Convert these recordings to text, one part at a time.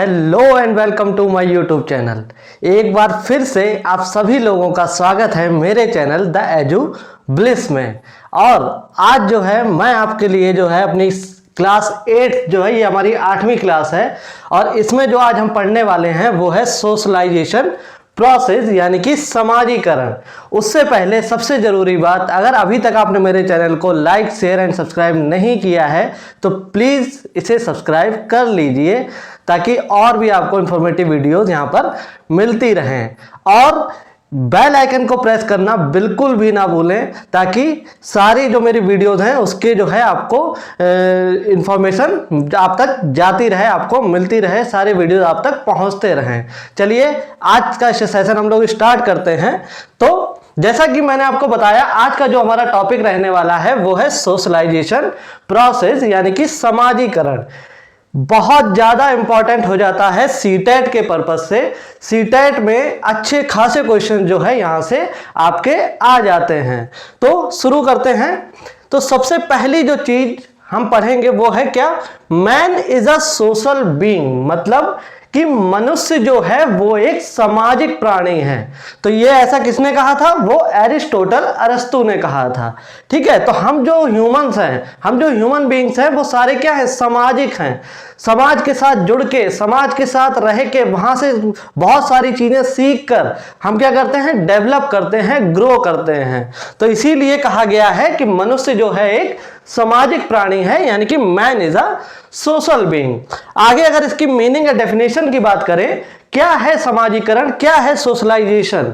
Hello and welcome to my YouTube channel. एक बार फिर से आप सभी लोगों का स्वागत है मेरे चैनल द एजू ब्लिस में। और आज जो है मैं आपके लिए जो है अपनी क्लास 8 जो है ये हमारी 8वीं क्लास है और इसमें जो आज हम पढ़ने वाले हैं वो है सोशलाइजेशन प्रोसेस यानी कि समाजीकरण। उससे पहले सबसे ज़रूरी बात, अगर अभी तक आपने मेरे चैनल को लाइक शेयर एंड सब्सक्राइब नहीं किया है तो प्लीज़ इसे सब्सक्राइब कर लीजिए ताकि और भी आपको इन्फॉर्मेटिव वीडियोज़ यहाँ पर मिलती रहें। और बेल आइकन को प्रेस करना बिल्कुल भी ना भूलें ताकि सारी जो मेरी वीडियोज़ हैं उसके जो है आपको इंफॉर्मेशन आप तक जाती रहे, आपको मिलती रहे, सारे वीडियोज़ आप तक पहुंचते रहें। चलिए आज का सेशन हम लोग स्टार्ट करते हैं। तो जैसा कि मैंने आपको बताया, आज का जो हमारा टॉपिक रहने वाला है वो है सोशलाइजेशन प्रोसेस यानी कि समाजीकरण। बहुत ज़्यादा इंपॉर्टेंट हो जाता है सीटेट के पर्पज से। सीटेट में अच्छे खासे क्वेश्चन जो है यहाँ से आपके आ जाते हैं। तो शुरू करते हैं। तो सबसे पहली जो चीज हम पढ़ेंगे वो है क्या, man is a social being, मतलब कि मनुष्य जो है वो एक सामाजिक प्राणी है। तो ये ऐसा किसने कहा था, वो एरिस्टोटल अरस्तु ने कहा था। ठीक है, तो हम जो ह्यूमंस हैं, हम जो ह्यूमन बीइंग्स हैं वो सारे क्या है, सामाजिक हैं। समाज के साथ जुड़ के, समाज के साथ रह के, वहां से बहुत सारी चीजें सीख कर हम क्या करते हैं, डेवलप करते हैं, ग्रो करते हैं। तो इसीलिए कहा गया है कि मनुष्य जो है एक सामाजिक प्राणी है यानी कि man is a social being. आगे अगर इसकी मीनिंग या डेफिनेशन की बात करें, क्या है समाजीकरण, क्या है socialisation.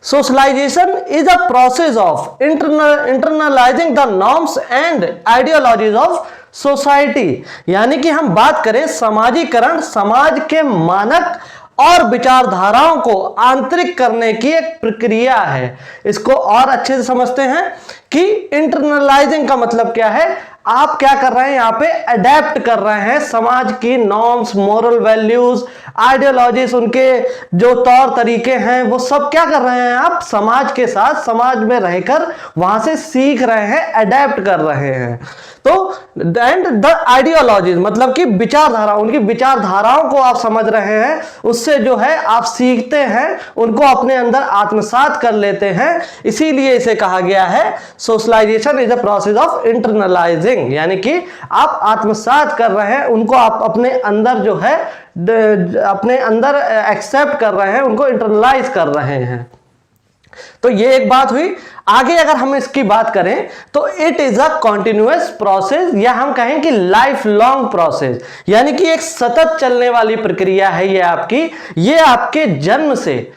Socialisation is a process of internalising the norms and ideologies of society. यानी कि हम बात करें समाजीकरण, समाज के मानक और विचारधाराओं को आंतरिक करने की एक प्रक्रिया है। इसको और अच्छे से समझते हैं कि इंटरनलाइजिंग का मतलब क्या है, आप क्या कर रहे हैं, यहाँ पे अडेप्ट कर रहे हैं समाज की नॉर्म्स, मोरल वैल्यूज, आइडियोलॉजीज, उनके जो तौर तरीके हैं वो सब क्या कर रहे हैं, आप समाज के साथ, समाज में रहकर वहां से सीख रहे हैं, अडेप्ट कर रहे हैं। तो एंड द आइडियोलॉजीज मतलब कि विचारधारा, उनकी विचारधाराओं को आप समझ रहे हैं, उससे जो है आप सीखते हैं, उनको अपने अंदर आत्मसात कर लेते हैं। इसीलिए इसे कहा गया है socialisation is a process of internalising, यानी कि आप आत्मसात कर रहे हैं, उनको आप अपने अंदर जो है अपने अंदर एक्सेप्ट कर रहे हैं, उनको इंटरनलाइज कर रहे हैं। तो ये एक बात हुई। आगे अगर हम इसकी बात करें तो it is a continuous process, या हम कहें कि लाइफ लॉन्ग प्रोसेस, यानी कि एक सतत चलने वाली प्रक्रिया है ये आपके जन्म से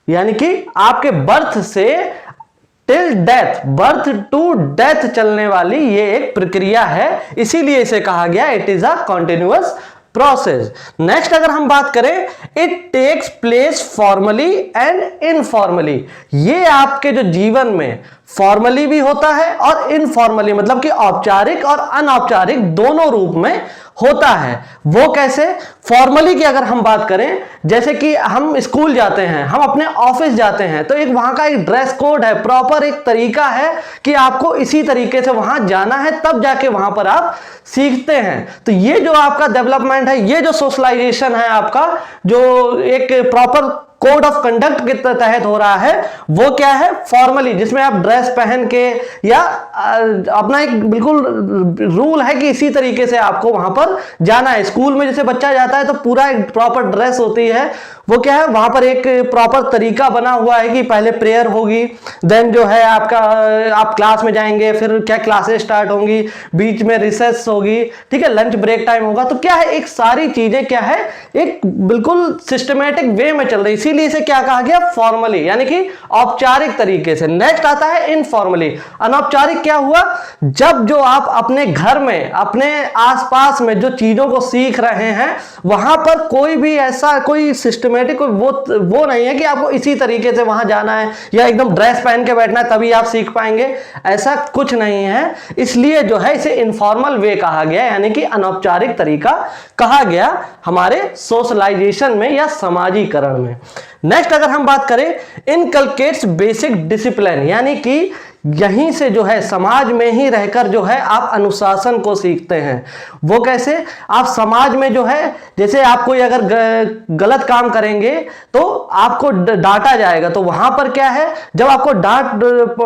यानी कि आपके बर्थ से till death, birth to death चलने वाली ये एक प्रक्रिया है। इसीलिए इसे कहा गया it is a continuous process. Next अगर हम बात करें, it takes place formally and informally. ये आपके जो जीवन में फॉर्मली भी होता है और इनफॉर्मली, मतलब कि औपचारिक और अनौपचारिक दोनों रूप में होता है। वो कैसे, फॉर्मली की अगर हम बात करें, जैसे कि हम स्कूल जाते हैं, हम अपने ऑफिस जाते हैं, तो एक वहां का एक ड्रेस कोड है, प्रॉपर एक तरीका है कि आपको इसी तरीके से वहां जाना है, तब जाके वहां पर आप सीखते हैं। तो ये जो आपका डेवलपमेंट है, ये जो सोशलाइजेशन है आपका, जो एक प्रॉपर कोड ऑफ कंडक्ट के तहत हो रहा है, वो क्या है, फॉर्मली, जिसमें आप ड्रेस पहन के या अपना एक बिल्कुल रूल है कि इसी तरीके से आपको वहां पर जाना है। स्कूल में जैसे बच्चा जाता है तो पूरा एक प्रॉपर ड्रेस होती है, वो क्या है, वहां पर एक प्रॉपर तरीका बना हुआ है कि पहले प्रेयर होगी, देन जो है आपका आप क्लास में जाएंगे, फिर क्या क्लासेस स्टार्ट होंगी, बीच में रिसेस होगी, ठीक है, लंच ब्रेक टाइम होगा। तो क्या है, एक सारी चीजें क्या है, एक बिल्कुल सिस्टमेटिक वे में चल रही, इसीलिए इसे क्या कहा गया, फॉर्मली, यानी कि औपचारिक तरीके से। नेक्स्ट आता है इनफॉर्मली। अनौपचारिक क्या हुआ, जब जो आप अपने घर में, अपने आसपास में जो चीजों को सीख रहे हैं, वहां पर कोई भी ऐसा कोई सिस्टमेटिक वो नहीं है कि आपको इसी तरीके से वहां जाना है या एकदम ड्रेस पहन के बैठना है तभी आप सीख पाएंगे, ऐसा कुछ नहीं है। इसलिए जो है इसे इनफॉर्मल वे कहा गया, यानी कि अनौपचारिक तरीका कहा गया हमारे सोशलाइजेशन में या समाजीकरण में। नेक्स्ट अगर हम बात करें, इनकलकेट्स बेसिक डिसिप्लिन, यानी कि यहीं से जो है समाज में ही रहकर जो है आप अनुशासन को सीखते हैं। वो कैसे? आप समाज में जो है, जैसे आप कोई अगर गलत काम करेंगे तो आपको डांटा जाएगा, तो वहां पर क्या है, जब आपको डांट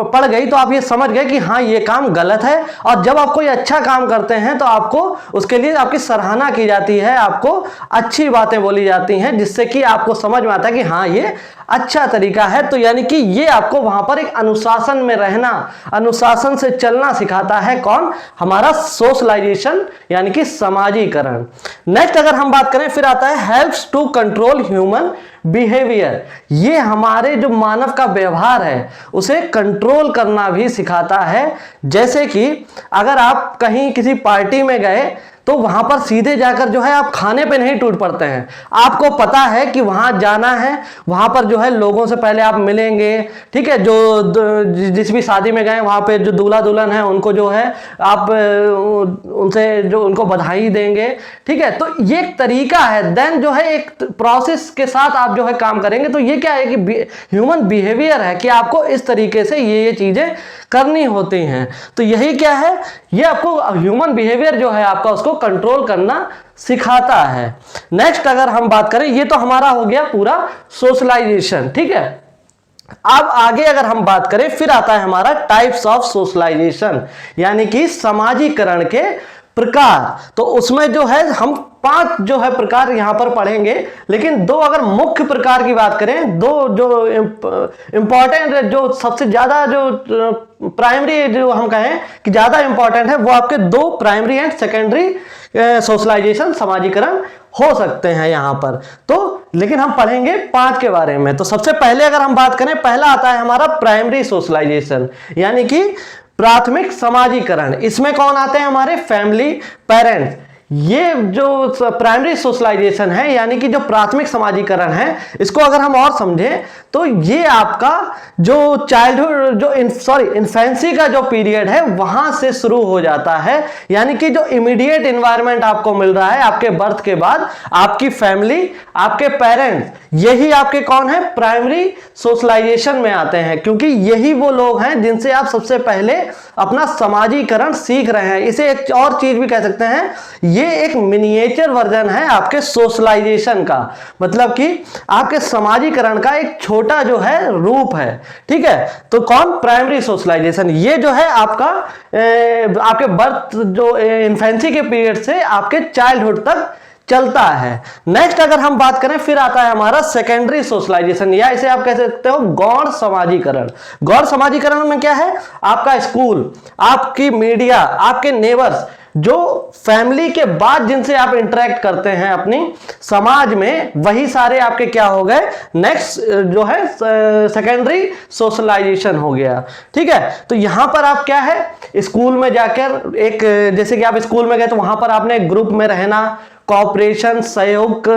पड़ गई तो आप ये समझ गए कि हाँ ये काम गलत है, और जब आप कोई अच्छा काम करते हैं तो आपको उसके लिए आपकी सराहना की जाती है, आपको अच्छी बातें बोली जाती हैं, जिससे कि आपको समझ में आता है कि हाँ ये अच्छा तरीका है। तो यानी कि ये आपको वहां पर एक अनुशासन में रहना, अनुशासन से चलना सिखाता है। कौन? हमारा सोशलाइजेशन यानी कि समाजीकरण। नेक्स्ट अगर हम बात करें, फिर आता है helps to control human behaviour. ये हमारे जो मानव का व्यवहार है उसे कंट्रोल करना भी सिखाता है। जैसे कि अगर आप कहीं किसी पार्टी में गए तो वहां पर सीधे जाकर जो है आप खाने पे नहीं टूट पड़ते हैं। आपको पता है कि वहां जाना है, वहां पर जो है लोगों से पहले आप मिलेंगे, ठीक है, जो जिस भी शादी में गए वहां पे जो दूल्हा दुल्हन है उनको जो है आप उनसे जो उनको बधाई देंगे, ठीक है। तो ये एक तरीका है, देन जो है एक प्रोसेस के साथ आप जो है काम करेंगे। तो ये क्या है कि ह्यूमन बिहेवियर है कि आपको इस तरीके से ये चीजें करनी होती हैं। तो यही क्या है, ये आपको ह्यूमन बिहेवियर जो है आपका उसको कंट्रोल करना सिखाता है। नेक्स्ट अगर हम बात करें, ये तो हमारा हो गया पूरा सोशलाइजेशन, ठीक है। अब आगे अगर हम बात करें, फिर आता है हमारा टाइप्स ऑफ सोशलाइजेशन यानी कि समाजीकरण के प्रकार। तो उसमें जो है हम 5 जो है प्रकार यहां पर पढ़ेंगे, लेकिन 2 अगर मुख्य प्रकार की बात करें, 2 जो इंपॉर्टेंट, जो सबसे ज्यादा जो प्राइमरी जो हम कहें कि ज्यादा इंपॉर्टेंट है, वो आपके 2 प्राइमरी एंड सेकेंडरी सोशलाइजेशन समाजीकरण हो सकते हैं यहां पर। तो लेकिन हम पढ़ेंगे 5 के बारे में। तो सबसे पहले अगर हम बात करें, पहला आता है हमारा प्राइमरी सोशलाइजेशन यानी कि प्राथमिक समाजीकरण। इसमें कौन आते हैं? हमारे फैमिली, पेरेंट्स। ये जो प्राइमरी सोशलाइजेशन है यानी कि जो प्राथमिक समाजीकरण है, इसको अगर हम और समझें तो ये आपका जो चाइल्डहुड जो इन्फेंसी का जो पीरियड है वहां से शुरू हो जाता है। यानी कि जो इमीडिएट एनवायरनमेंट आपको मिल रहा है आपके बर्थ के बाद, आपकी फैमिली, आपके पेरेंट्स, यही आपके कौन है? प्राइमरी सोशलाइजेशन में आते हैं, क्योंकि यही वो लोग हैं जिनसे आप सबसे पहले अपना समाजीकरण सीख रहे हैं। इसे एक और चीज भी कह सकते हैं, ये एक मिनिएचर वर्जन है आपके सोशलाइजेशन का, मतलब कि आपके समाजीकरण का एक छोटा जो है रूप है, ठीक है। तो कौन? Primary socialisation. ये जो है आपका आपके बर्थ जो इन्फेंसी के पीरियड से आपके चाइल्डहुड तक चलता है। नेक्स्ट अगर हम बात करें, फिर आता है हमारा सेकेंडरी सोशलाइजेशन, या इसे आप कह सकते हो गौण समाजीकरण। गौण समाजीकरण में क्या है? आपका स्कूल, आपकी मीडिया, आपके नेबर्स, जो फैमिली के बाद जिनसे आप इंटरेक्ट करते हैं अपनी समाज में, वही सारे आपके क्या हो गए? नेक्स्ट जो है सेकेंडरी सोशलाइजेशन हो गया, ठीक है। तो यहां पर आप क्या है, स्कूल में जाकर एक, जैसे कि आप स्कूल में गए तो वहां पर आपने ग्रुप में रहना, कॉपरेशन, सहयोग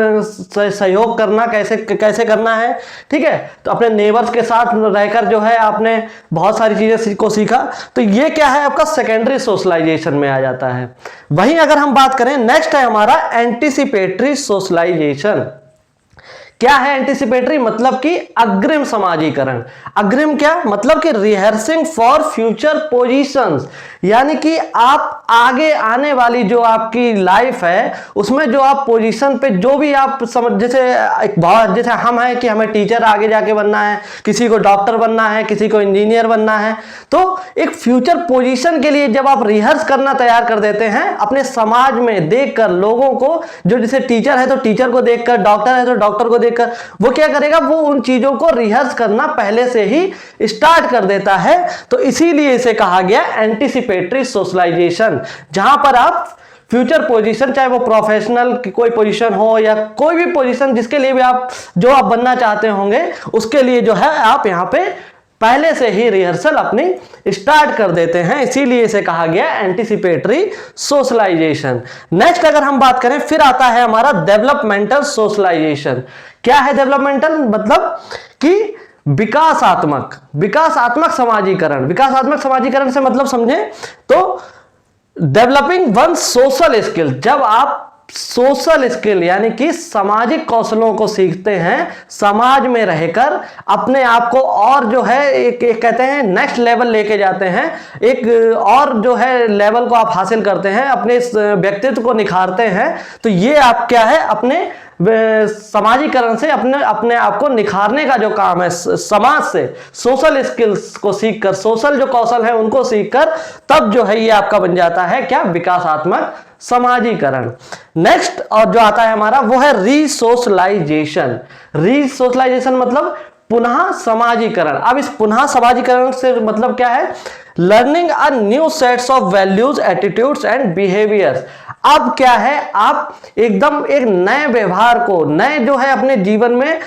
करना कैसे करना है, ठीक है। तो अपने नेबर्स के साथ रहकर जो है आपने बहुत सारी चीजें को सीखा। तो ये क्या है? आपका सेकेंडरी सोशलाइजेशन में आ जाता है। वहीं अगर हम बात करें, नेक्स्ट है हमारा एंटीसिपेटरी सोशलाइजेशन। क्या है एंटीसिपेटरी? मतलब कि अग्रिम समाजीकरण। अग्रिम क्या मतलब कि रिहर्सिंग फॉर फ्यूचर पोजीशंस, यानी कि आप आगे आने वाली जो आपकी लाइफ है उसमें जो आप पोजीशन पे जो भी आप समझ, जैसे हम हैं कि हमें टीचर आगे जाके बनना है, किसी को डॉक्टर बनना है, किसी को इंजीनियर बनना है, तो एक फ्यूचर पोजीशन के लिए जब आप रिहर्स करना तैयार कर देते हैं अपने समाज में देखकर लोगों को, जो जैसे टीचर है तो टीचर को देखकर, डॉक्टर है तो डॉक्टर को देखकर, वो क्या करेगा? वो उन चीजों को रिहर्स करना पहले से ही स्टार्ट कर देता है। तो इसीलिए इसे कहा गया एंटीसिपेटरी सोशलाइजेशन, जहां पर आप फ्यूचर पोजीशन, चाहे वो प्रोफेशनल की कोई पोजीशन हो या कोई भी पोजीशन जिसके लिए भी आप बनना चाहते होंगे, उसके लिए जो है आप यहां पे पहले से ही रिहर्सल अपनी स्टार्ट कर देते हैं। इसीलिए इसे कहा गया एंटीसिपेटरी सोशलाइजेशन। नेक्स्ट अगर हम बात करें, फिर आता है हमारा डेवलपमेंटल सोशलाइजेशन। क्या है डेवलपमेंटल? मतलब कि विकासात्मक समाजीकरण। विकासात्मक समाजीकरण से मतलब समझें तो डेवलपिंग वन सोशल स्किल, जब आप सोशल स्किल यानी कि सामाजिक कौशलों को सीखते हैं, समाज में रहकर अपने आप को और जो है एक कहते हैं नेक्स्ट लेवल लेके जाते हैं, एक और जो है लेवल को आप हासिल करते हैं, अपने व्यक्तित्व को निखारते हैं। तो ये आप क्या है, अपने समाजीकरण से अपने आप को निखारने का जो काम है, समाज से सोशल स्किल्स को सीखकर, सोशल जो कौशल है उनको सीखकर, तब जो है ये आपका बन जाता है क्या, विकासात्मक समाजीकरण। नेक्स्ट और जो आता है हमारा वो है रीसोशलाइजेशन। रीसोशलाइजेशन मतलब पुनः समाजीकरण। अब इस पुनः समाजीकरण से मतलब क्या है, learning a new sets of values, attitudes and behaviours. अब क्या है, आप एकदम एक नए व्यवहार को, नए जो है अपने जीवन में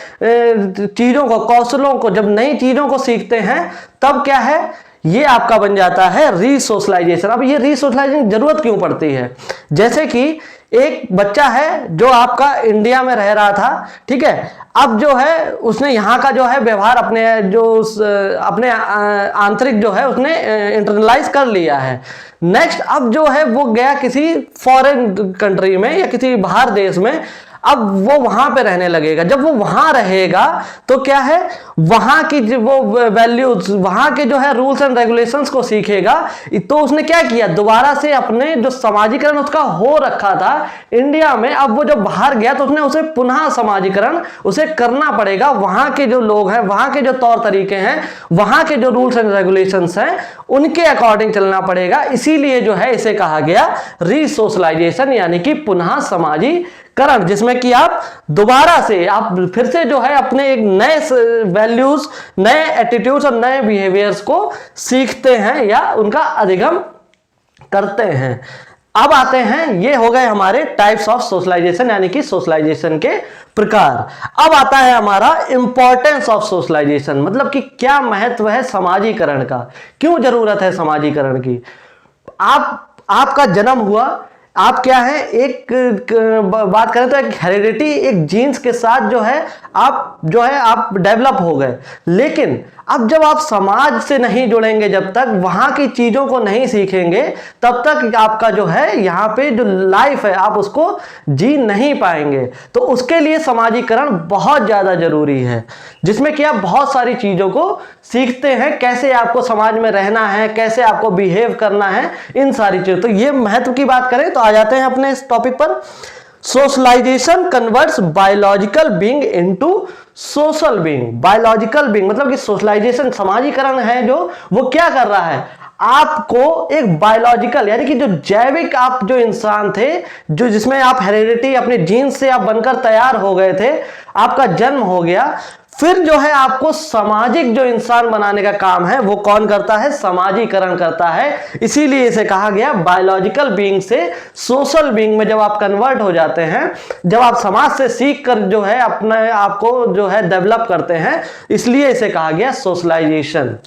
चीजों को, कौशलों को, जब नई चीजों को सीखते हैं तब क्या है, ये आपका बन जाता है रीसोशलाइजेशन। अब ये रीसोशलाइजेशन जरूरत क्यों पड़ती है, जैसे कि एक बच्चा है जो आपका इंडिया में रह रहा था, ठीक है, अब जो है उसने यहाँ का जो है व्यवहार अपने आंतरिक जो है उसने इंटरनलाइज कर लिया है। नेक्स्ट अब जो है वो गया किसी फॉरेन कंट्री में या किसी बाहर देश में, अब वो वहां पे रहने लगेगा। जब वो वहां रहेगा तो क्या है, वहां की जो वो वैल्यूज, वहां के जो है रूल्स एंड रेगुलेशंस को सीखेगा। तो उसने क्या किया, दोबारा से अपने जो समाजीकरण उसका हो रखा था इंडिया में, अब वो जब बाहर गया तो उसने उसे पुनः समाजीकरण उसे करना पड़ेगा। वहां के जो लोग हैं, वहां के जो तौर तरीके हैं, वहां के जो रूल्स एंड रेगुलेशंस हैं, उनके अकॉर्डिंग चलना पड़ेगा। इसीलिए जो है इसे कहा गया रीसोशलाइजेशन, यानी कि पुनः समाजीकरण, जिसमें कि आप दोबारा से, आप फिर से जो है अपने एक नए वैल्यूज, नए एटीट्यूड्स और नए बिहेवियर्स को सीखते हैं या उनका अधिगम करते हैं। अब आते हैं, ये हो गए हमारे टाइप्स ऑफ सोशलाइजेशन, यानी कि सोशलाइजेशन के प्रकार। अब आता है हमारा इंपॉर्टेंस ऑफ सोशलाइजेशन, मतलब कि क्या महत्व है समाजीकरण का, क्यों जरूरत है समाजीकरण की। आपका जन्म हुआ, आप क्या है, एक बात करें तो एक हेरिडिटी, एक जीन्स के साथ जो है आप डेवलप हो गए। लेकिन अब जब आप समाज से नहीं जुड़ेंगे, जब तक वहां की चीजों को नहीं सीखेंगे, तब तक आपका जो है यहाँ पे जो लाइफ है आप उसको जी नहीं पाएंगे। तो उसके लिए समाजीकरण बहुत ज्यादा जरूरी है, जिसमें कि आप बहुत सारी चीजों को सीखते हैं, कैसे आपको समाज में रहना है, कैसे आपको बिहेव करना है, इन सारी चीजों। तो ये महत्व की बात करें तो आ जाते हैं अपने इस टॉपिक पर। Socialisation converts biological being into social being. Biological being मतलब कि सोशलाइजेशन, समाजीकरण है जो, वो क्या कर रहा है, आपको एक बायोलॉजिकल यानी कि जो जैविक आप जो इंसान थे, जो जिसमें आप हेरिडिटी अपने जीन्स से आप बनकर तैयार हो गए थे, आपका जन्म हो गया, फिर जो है आपको सामाजिक जो इंसान बनाने का काम है वो कौन करता है, समाजीकरण करता है। इसीलिए इसे कहा गया बायोलॉजिकल बीइंग से सोशल बीइंग में जब आप कन्वर्ट हो जाते हैं, जब आप समाज से सीख कर जो है अपने आप को जो है डेवलप करते हैं, इसलिए इसे कहा गया सोशलाइजेशन।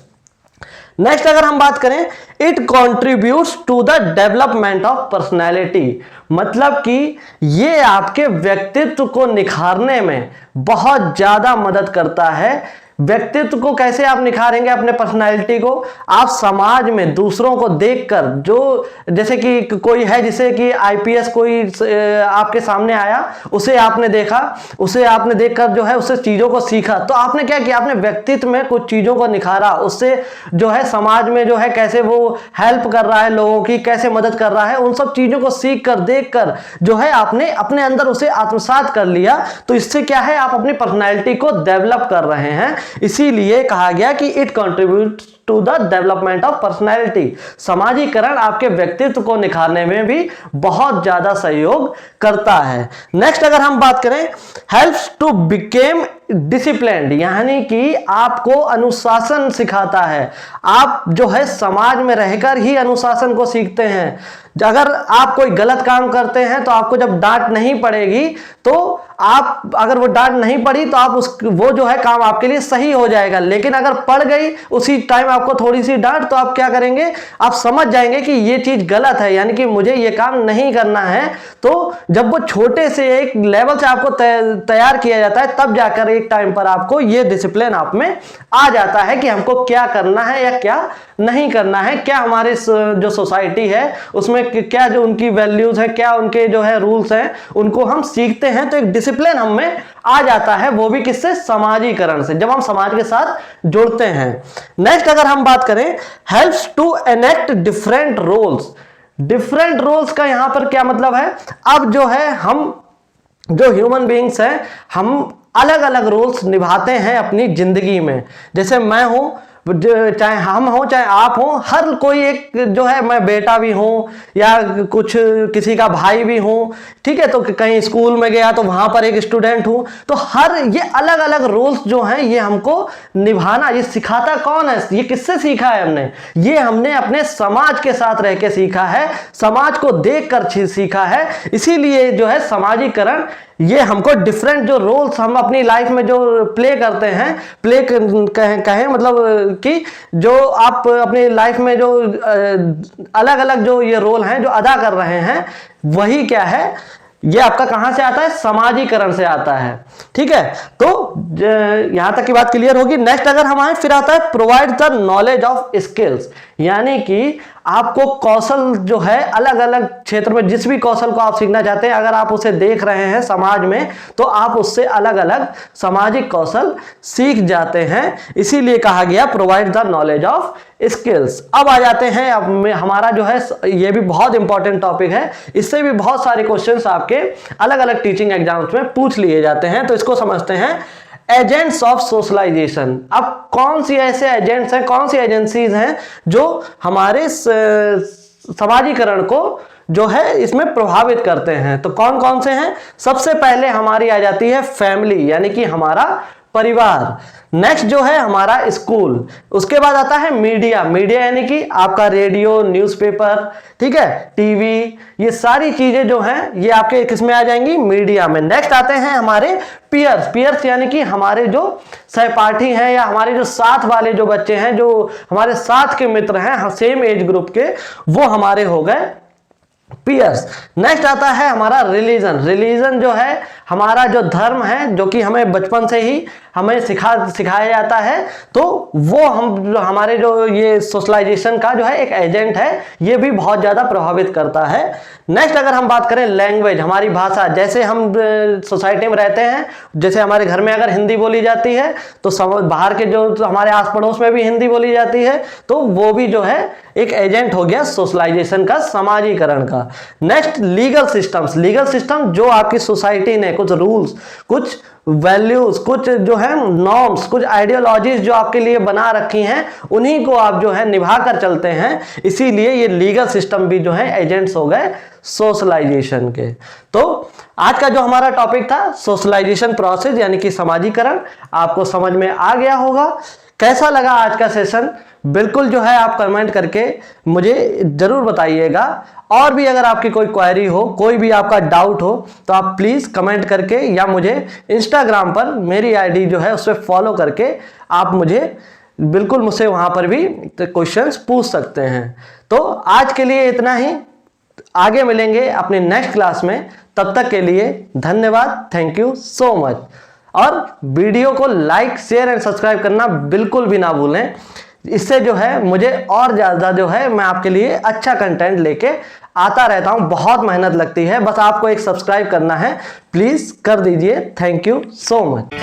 नेक्स्ट अगर हम बात करें, it contributes to the development of personality, मतलब कि ये आपके व्यक्तित्व को निखारने में बहुत ज्यादा मदद करता है। व्यक्तित्व को कैसे आप निखारेंगे, अपने पर्सनालिटी को, आप समाज में दूसरों को देखकर, जो जैसे कि कोई है जिसे कि आईपीएस कोई आपके सामने आया, उसे आपने देखा, उसे आपने देखकर जो है उससे चीजों को सीखा, तो आपने क्या किया, अपने व्यक्तित्व में कुछ चीजों को निखारा, उससे जो है समाज में जो है कैसे वो हेल्प कर रहा है लोगों की, कैसे मदद कर रहा है, उन सब चीजों को सीख कर, देख कर जो है आपने अपने अंदर उसे आत्मसात कर लिया। तो इससे क्या है, आप अपनी पर्सनैलिटी को डेवलप कर रहे हैं। इसीलिए कहा गया कि it contribute to the development of personality. समाजीकरण आपके व्यक्तित्व को निखारने में भी बहुत ज्यादा सहयोग करता है। नेक्स्ट अगर हम बात करें, हेल्प्स टू बिकेम डिसिप्लिन्ड, यानी कि आपको अनुशासन सिखाता है। आप जो है समाज में रहकर ही अनुशासन को सीखते हैं। अगर आप कोई गलत काम करते हैं तो आपको जब डांट नहीं पड़ेगी, तो आप अगर वो डांट नहीं पड़ी तो आप वो जो है काम आपके लिए सही हो जाएगा। लेकिन अगर पड़ गई, उसी टाइम आपको थोड़ी सी डांट तो आप क्या करेंगे, आप समझ जाएंगे कि ये चीज गलत है, यानी कि मुझे ये काम नहीं करना है। तो जब वो छोटे से एक लेवल से आपको तैयार किया जाता है, तब जाकर एक टाइम पर आपको ये डिसिप्लिन आप में आ जाता है कि हमको क्या करना है या क्या नहीं करना है, क्या हमारे जो सोसाइटी है उसमें क्या जो उनकी वैल्यूज है, क्या उनके जो है रूल्स हैं, उनको हम सीखते हैं। तो एक डिसिप्लिन हम में आ जाता है, वो भी किससे, समाजीकरण से, जब हम समाज के साथ जुड़ते हैं। नेक्स्ट अगर हम बात करें, helps to enact different roles. Different roles का यहां पर क्या मतलब है, अब जो है हम जो ह्यूमन बीइंग्स हैं, हम अलग अलग रोल्स निभाते हैं अपनी जिंदगी में। जैसे मैं हूं, चाहे हम हो चाहे आप हो, हर कोई एक जो है, मैं बेटा भी हूं या कुछ किसी का भाई भी हूं, ठीक है, तो कहीं स्कूल में गया तो वहां पर एक स्टूडेंट हूं। तो हर ये अलग अलग रोल्स जो हैं ये हमको निभाना, ये सिखाता कौन है, ये किससे सीखा है हमने, ये हमने अपने समाज के साथ रह के सीखा है, समाज को देख कर सीखा है। इसीलिए जो है समाजीकरण, ये हमको डिफरेंट जो रोल्स हम अपनी लाइफ में जो प्ले करते हैं, प्ले कहें मतलब कि जो आप अपनी लाइफ में जो अलग अलग जो ये रोल हैं जो अदा कर रहे हैं, वही क्या है, ये आपका कहां से आता है, समाजीकरण से आता है। ठीक है, तो यहां तक की बात क्लियर होगी। नेक्स्ट अगर हम आए, फिर आता है provide the knowledge of skills, यानी कि आपको कौशल जो है अलग अलग क्षेत्र में, जिस भी कौशल को आप सीखना चाहते हैं, अगर आप उसे देख रहे हैं समाज में, तो आप उससे अलग अलग सामाजिक कौशल सीख जाते हैं। इसीलिए कहा गया provide the knowledge of skills. अब आ जाते हैं, अब हमारा जो है ये भी बहुत इंपॉर्टेंट टॉपिक है, इससे भी बहुत सारे क्वेश्चंस आपके अलग अलग टीचिंग एग्जाम्स में पूछ लिए जाते हैं। तो इसको समझते हैं, एजेंट्स ऑफ सोशलाइजेशन। अब कौन सी ऐसे एजेंट्स हैं, कौन सी एजेंसीज हैं जो हमारे समाजीकरण को जो है इसमें प्रभावित करते हैं। तो कौन कौन से हैं, सबसे पहले हमारी आ जाती है फैमिली, यानी कि हमारा परिवार। नेक्स्ट जो है हमारा स्कूल, उसके बाद आता है मीडिया। मीडिया यानी कि आपका रेडियो, न्यूज़पेपर, ठीक है, टीवी, ये सारी चीजें जो हैं ये आपके किसमें आ जाएंगी, मीडिया में। नेक्स्ट आते हैं हमारे पीयर्स। पीयर्स यानी कि हमारे जो सहपाठी हैं या हमारे जो साथ वाले जो बच्चे हैं, जो हमारे साथ के मित्र हैं, सेम एज ग्रुप के, वो हमारे हो गए पीयर्स। नेक्स्ट आता है हमारा रिलीजन। रिलीजन जो है हमारा जो धर्म है, जो कि हमें बचपन से ही हमें सिखाया जाता है, तो वो हम हमारे जो ये सोशलाइजेशन का जो है एक एजेंट है, ये भी बहुत ज़्यादा प्रभावित करता है। नेक्स्ट अगर हम बात करें लैंग्वेज, हमारी भाषा, जैसे हम सोसाइटी में रहते हैं, जैसे हमारे घर में अगर हिंदी बोली जाती है, तो बाहर के जो हमारे आस पड़ोस में भी हिंदी बोली जाती है, तो वो भी जो है एक एजेंट हो गया सोशलाइजेशन का, समाजीकरण का। Next legal systems. Legal system जो आपकी सोसाइटी ने कुछ रूल्स, कुछ वैल्यूज, कुछ जो है नॉर्म्स, कुछ आइडियोलॉजीज जो आपके लिए बना रखी हैं, उन्हीं को आप जो है निभा कर चलते हैं। इसीलिए ये लीगल सिस्टम भी जो है एजेंट्स हो गए सोशलाइजेशन के। तो आज का जो हमारा टॉपिक था सोशलाइजेशन प्रोसेस यानी कि समाजीकरण, आपको समझ में आ गया होगा। कैसा लगा आज का सेशन, बिल्कुल जो है आप कमेंट करके मुझे जरूर बताइएगा। और भी अगर आपकी कोई क्वेरी हो, कोई भी आपका डाउट हो, तो आप प्लीज़ कमेंट करके या मुझे इंस्टाग्राम पर मेरी आईडी जो है उस पर फॉलो करके आप मुझे बिल्कुल मुझसे वहाँ पर भी क्वेश्चंस पूछ सकते हैं। तो आज के लिए इतना ही, आगे मिलेंगे अपने नेक्स्ट क्लास में। तब तक के लिए धन्यवाद, थैंक यू सो मच। और वीडियो को लाइक, शेयर एंड सब्सक्राइब करना बिल्कुल भी ना भूलें। इससे जो है मुझे और ज़्यादा जो है मैं आपके लिए अच्छा कंटेंट लेके आता रहता हूँ। बहुत मेहनत लगती है, बस आपको एक सब्सक्राइब करना है, प्लीज़ कर दीजिए। Thank you so much.